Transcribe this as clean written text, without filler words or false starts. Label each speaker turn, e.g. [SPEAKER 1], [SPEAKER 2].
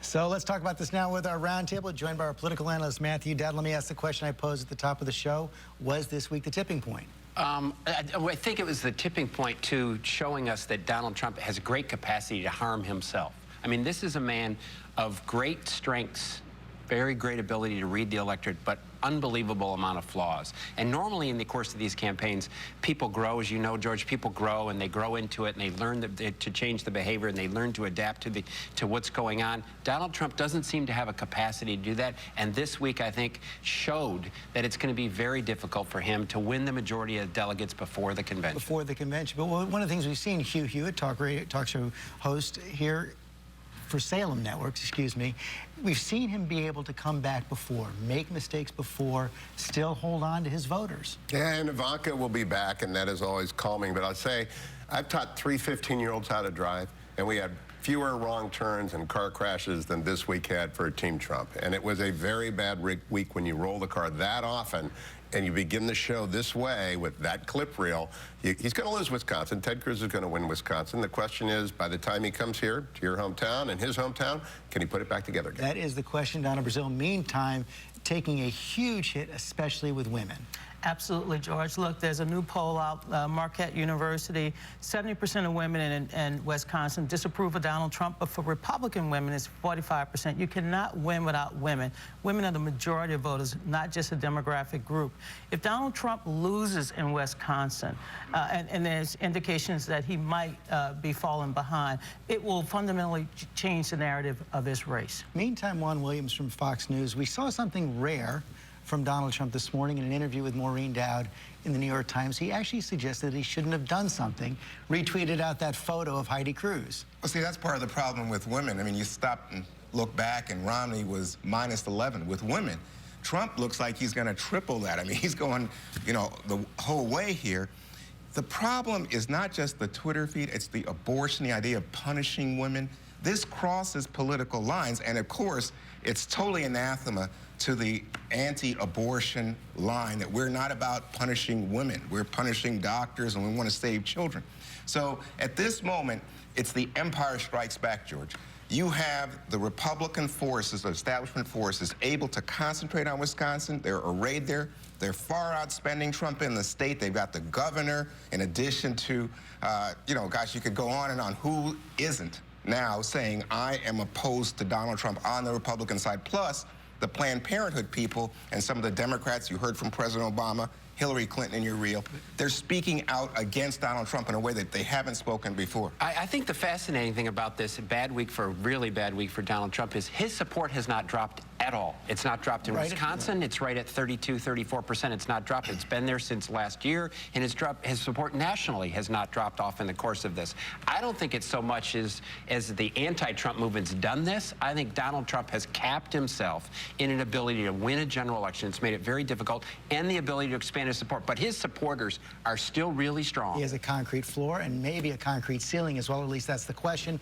[SPEAKER 1] So let's talk about this now with our roundtable, joined by our political analyst, Matthew Dowd. Let me ask the question I posed at the top of the show. Was this week the tipping point?
[SPEAKER 2] I think it was the tipping point to showing us that Donald Trump has great capacity to harm himself. I mean, this is a man of great strengths, very great ability to read the electorate, but unbelievable amount of flaws. And normally in the course of these campaigns, people grow, as you know, George, people grow and they grow into it and they learn to change the behavior and they learn to adapt to what's going on. Donald Trump doesn't seem to have a capacity to do that. And this week, I think, showed that it's going to be very difficult for him to win the majority of delegates before the convention. Before the convention.
[SPEAKER 1] But one of the things we've seen, Hugh Hewitt, talk show host here for Salem Networks, excuse me, we've seen him be able to come back before, make mistakes before, still hold on to his voters.
[SPEAKER 3] Yeah, and Ivanka will be back, and that is always calming. But I'll say, I've taught 3 15-year-olds how to drive, and we had fewer wrong turns and car crashes than this week had for Team Trump. And it was a very bad week when you roll the car that often and you begin the show this way with that clip reel. He's going to lose Wisconsin. Ted Cruz is going to win Wisconsin. The question is, by the time he comes here to your hometown and his hometown, can he put it back together again?
[SPEAKER 1] That is the question, Donna Brazile. Meantime, taking a huge hit, especially with women.
[SPEAKER 4] Absolutely, George. Look, there's a new poll out, Marquette University. 70% of women in Wisconsin disapprove of Donald Trump, but for Republican women, it's 45%. You cannot win without women. Women are the majority of voters, not just a demographic group. If Donald Trump loses in Wisconsin, and there's indications that he might be falling behind, it will fundamentally change the narrative of this race.
[SPEAKER 1] Meantime, Juan Williams from Fox News, we saw something rare from Donald Trump this morning in an interview with Maureen Dowd in the New York Times. He actually suggested that he shouldn't have done something, retweeted out that photo of Heidi Cruz.
[SPEAKER 5] Well, see, that's part of the problem with women. I mean, you stop and look back, and Romney was -11 with women. Trump looks like he's going to triple that. I mean, he's going, you know, the whole way here. The problem is not just the Twitter feed, it's the abortion, the idea of punishing women. This crosses political lines, and of course, it's totally anathema to the anti-abortion line that we're not about punishing women. We're punishing doctors, and we want to save children. So at this moment, it's the Empire Strikes Back, George. You have the Republican forces, the establishment forces, able to concentrate on Wisconsin. They're arrayed there. They're far outspending Trump in the state. They've got the governor, in addition to, you know, gosh, you could go on and on. Who isn't now saying, I am opposed to Donald Trump on the Republican side? Plus, the Planned Parenthood people and some of the Democrats you heard from President Obama, Hillary Clinton in your reel, they're speaking out against Donald Trump in a way that they haven't spoken before.
[SPEAKER 2] I think the fascinating thing about this really bad week for Donald Trump is his support has not dropped at all. It's not dropped in Wisconsin. It's right at 32, 34%. It's not dropped. It's been there since last year, and his support nationally has not dropped off in the course of this. I don't think it's so much as the anti-Trump movement's done this. I think Donald Trump has capped himself in an ability to win a general election. It's made it very difficult, and the ability to expand his support. But his supporters are still really strong.
[SPEAKER 1] He has a concrete floor and maybe a concrete ceiling as well. At least that's the question.